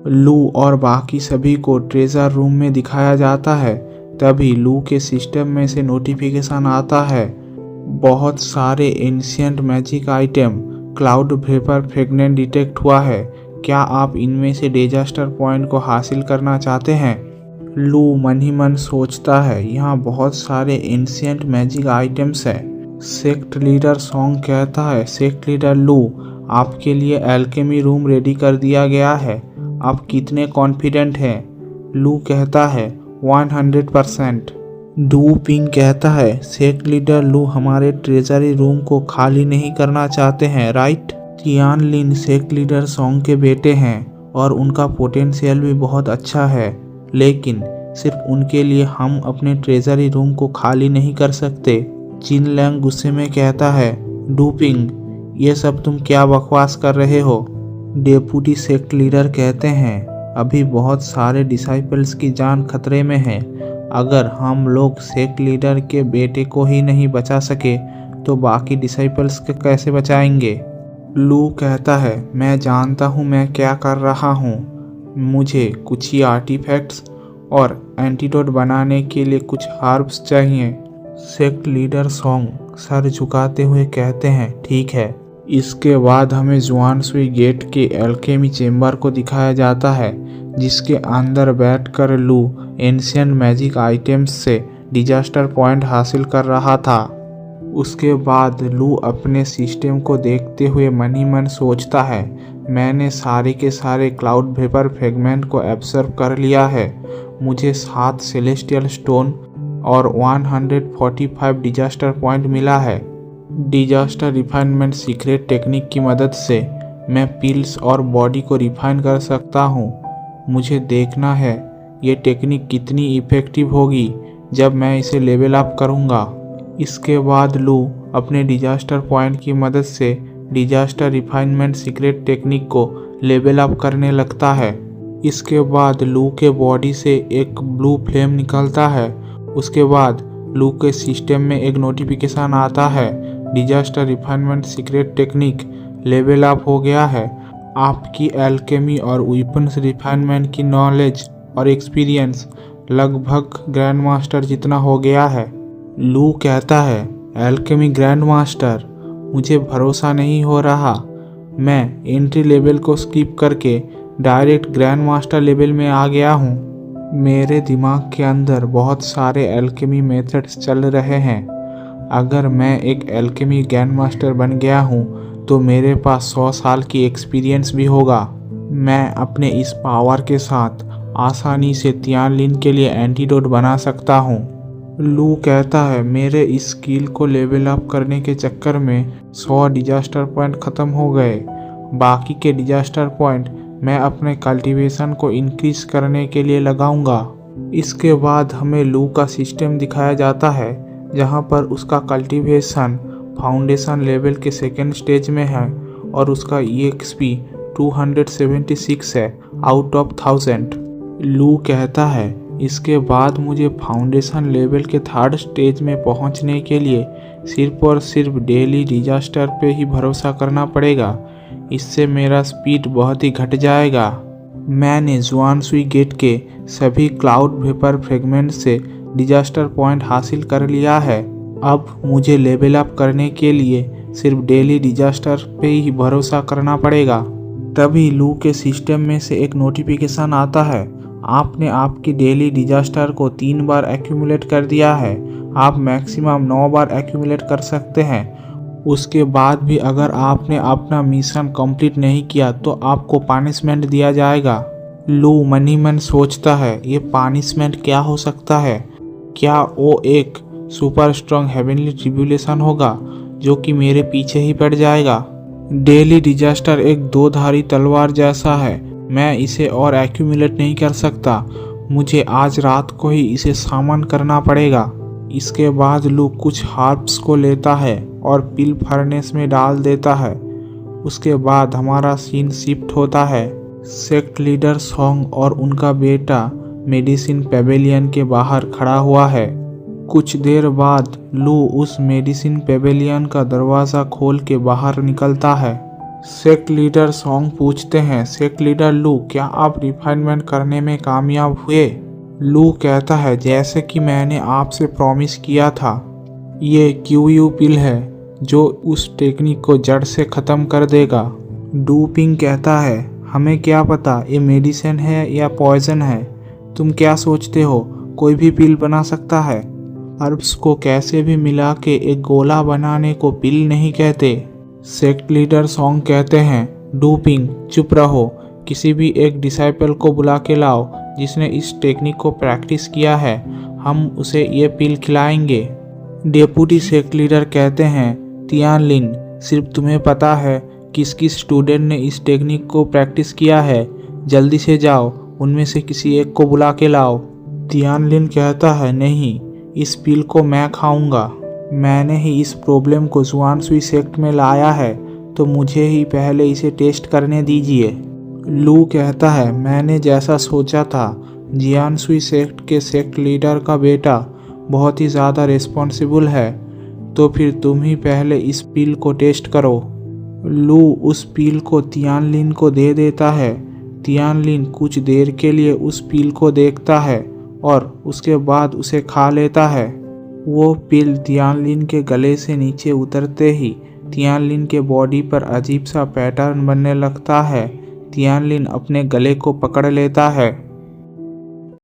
लू और बाकी सभी को ट्रेजर रूम में दिखाया जाता है। तभी लू के सिस्टम में से नोटिफिकेशन आता है, बहुत सारे ancient magic item cloud vapour fragment detect हुआ है। क्या आप इनमें से डिजास्टर पॉइंट को हासिल करना चाहते हैं? लू मन ही मन सोचता है, यहाँ बहुत सारे एंशिएंट मैजिक आइटम्स है। सेक्ट लीडर सॉन्ग कहता है, सेक्ट लीडर लू, आपके लिए एल्केमी रूम रेडी कर दिया गया है। आप कितने कॉन्फिडेंट हैं? लू कहता है 100%। डू पिंग कहता है, सेक्ट लीडर लू हमारे ट्रेजरी रूम को खाली नहीं करना चाहते हैं, राइट? तियान लिन सेक्ट लीडर सॉन्ग के बेटे हैं और उनका पोटेंशियल भी बहुत अच्छा है, लेकिन सिर्फ उनके लिए हम अपने ट्रेजरी रूम को खाली नहीं कर सकते। चिन लैंग गुस्से में कहता है, डू पिंग, ये सब तुम क्या बकवास कर रहे हो? डेप्यूटी सेक्ट लीडर कहते हैं, अभी बहुत सारे डिसाइपल्स की जान खतरे में है। अगर हम लोग सेक्ट लीडर के बेटे को ही नहीं बचा सके तो बाकी डिसाइपल्स को कैसे बचाएंगे? लू कहता है, मैं जानता हूँ मैं क्या कर रहा हूँ। मुझे कुछ ही आर्टिफैक्ट्स और एंटीडोट बनाने के लिए कुछ हर्ब्स चाहिए। सेक्ट लीडर सॉन्ग सर झुकाते हुए कहते हैं, ठीक है। इसके बाद हमें जुआनसुई गेट के एल्केमी चेम्बर को दिखाया जाता है, जिसके अंदर बैठकर लू एंशिएंट मैजिक आइटम्स से डिजास्टर पॉइंट हासिल कर रहा था। उसके बाद लू अपने सिस्टम को देखते हुए मन ही मन सोचता है, मैंने सारे के सारे क्लाउड वेपर फ्रेगमेंट को एब्जॉर्ब कर लिया है। मुझे 7 सेलेस्टियल स्टोन और 145 डिजास्टर पॉइंट मिला है। डिजास्टर रिफाइनमेंट सीक्रेट टेक्निक की मदद से मैं पिल्स और बॉडी को रिफाइन कर सकता हूँ। मुझे देखना है ये टेक्निक कितनी इफ़ेक्टिव होगी जब मैं इसे लेवल अप करूँगा। इसके बाद लू अपने डिजास्टर पॉइंट की मदद से डिजास्टर रिफाइनमेंट सीक्रेट टेक्निक को लेवल अप करने लगता है। इसके बाद लू के बॉडी से एक ब्लू फ्लेम निकलता है। उसके बाद लू के सिस्टम में एक नोटिफिकेशन आता है, disaster refinement secret technique level up हो गया है। आपकी एल्केमी और वेपन्स रिफाइनमेंट की नॉलेज और एक्सपीरियंस लगभग ग्रैंड मास्टर जितना हो गया है। लू कहता है, एल्केमी ग्रैंड मास्टर, मुझे भरोसा नहीं हो रहा। मैं एंट्री लेवल को स्किप करके डायरेक्ट ग्रैंड मास्टर लेवल में आ गया हूँ। मेरे दिमाग के अंदर बहुत सारे एल्केमी मेथड्स चल रहे हैं। अगर मैं एक एल्केमी ग्रैंड मास्टर बन गया हूँ तो मेरे पास 100 साल की एक्सपीरियंस भी होगा। मैं अपने इस पावर के साथ आसानी से तियानलिन के लिए एंटीडोट बना सकता हूँ। लू कहता है, मेरे इस स्किल को लेवल अप करने के चक्कर में 100 डिजास्टर पॉइंट ख़त्म हो गए। बाकी के डिजास्टर पॉइंट मैं अपने कल्टीवेशन को इंक्रीज करने के लिए लगाऊंगा। इसके बाद हमें लू का सिस्टम दिखाया जाता है, जहां पर उसका कल्टीवेशन फाउंडेशन लेवल के सेकेंड स्टेज में है और उसका EXP 276 है आउट ऑफ 1000। लू कहता है, इसके बाद मुझे फाउंडेशन लेवल के थर्ड स्टेज में पहुंचने के लिए सिर्फ और सिर्फ डेली डिजास्टर पे ही भरोसा करना पड़ेगा। इससे मेरा स्पीड बहुत ही घट जाएगा। मैंने जुआनसुई गेट के सभी क्लाउड वेपर फ्रेगमेंट से डिजास्टर पॉइंट हासिल कर लिया है। अब मुझे लेवल अप करने के लिए सिर्फ डेली डिजास्टर पे ही भरोसा करना पड़ेगा। तभी लू के सिस्टम में से एक नोटिफिकेशन आता है, आपने आपकी डेली डिजास्टर को 3 बार एक्यूमुलेट कर दिया है। आप मैक्सिमम 9 बार एक्यूमुलेट कर सकते हैं। उसके बाद भी अगर आपने अपना मिशन कंप्लीट नहीं किया तो आपको पनिशमेंट दिया जाएगा। लू मन ही मन सोचता है, ये पनिशमेंट क्या हो सकता है? क्या वो एक सुपर स्ट्रॉन्ग हेवनली ट्रिब्यूलेशन होगा जो कि मेरे पीछे ही पड़ जाएगा? डेली डिजास्टर एक 2-धारी तलवार जैसा है। मैं इसे और एक्यूमुलेट नहीं कर सकता। मुझे आज रात को ही इसे सामन करना पड़ेगा। इसके बाद लू कुछ हर्ब्स को लेता है और पिल फर्नेस में डाल देता है। उसके बाद हमारा सीन शिफ्ट होता है। सेक्ट लीडर सॉन्ग और उनका बेटा मेडिसिन पेवेलियन के बाहर खड़ा हुआ है। कुछ देर बाद लू उस मेडिसिन पेवेलियन का दरवाज़ा खोल के बाहर निकलता है। सेक्ट लीडर सॉन्ग पूछते हैं, सेक्ट लीडर लू, क्या आप रिफाइनमेंट करने में कामयाब हुए? लू कहता है, जैसे कि मैंने आपसे प्रॉमिस किया था। ये क्यूयू पिल है जो उस टेक्निक को जड़ से ख़त्म कर देगा। डूपिंग कहता है, हमें क्या पता ये मेडिसिन है या पॉइजन है। तुम क्या सोचते हो कोई भी पिल बना सकता है? हर्ब्स को कैसे भी मिला के एक गोला बनाने को पिल नहीं कहते। सेक्ट लीडर सॉन्ग कहते हैं, डूपिंग चुप रहो, किसी भी एक डिसाइपल को बुला के लाओ जिसने इस टेक्निक को प्रैक्टिस किया है, हम उसे ये पिल खिलाएंगे। डेप्यूटी सेक्ट लीडर कहते हैं, तियानलिन, सिर्फ तुम्हें पता है किस किस स्टूडेंट ने इस टेक्निक को प्रैक्टिस किया है, जल्दी से जाओ उनमें से किसी एक को बुला के लाओ। तियानलिन कहता है, नहीं, इस पिल को मैं खाऊंगा, मैंने ही इस प्रॉब्लम को जुआनसुई सेक्ट में लाया है तो मुझे ही पहले इसे टेस्ट करने दीजिए। लू कहता है, मैंने जैसा सोचा था, जियानसुई सेक्ट के सेक्ट लीडर का बेटा बहुत ही ज़्यादा रिस्पॉन्सिबल है, तो फिर तुम ही पहले इस पिल को टेस्ट करो। लू उस पिल को तियानलिन को दे देता है। तियानलिन कुछ देर के लिए उस पिल को देखता है और उसके बाद उसे खा लेता है। वो पिल तियानलिन के गले से नीचे उतरते ही तियानलिन के बॉडी पर अजीब सा पैटर्न बनने लगता है। तियानलिन अपने गले को पकड़ लेता है।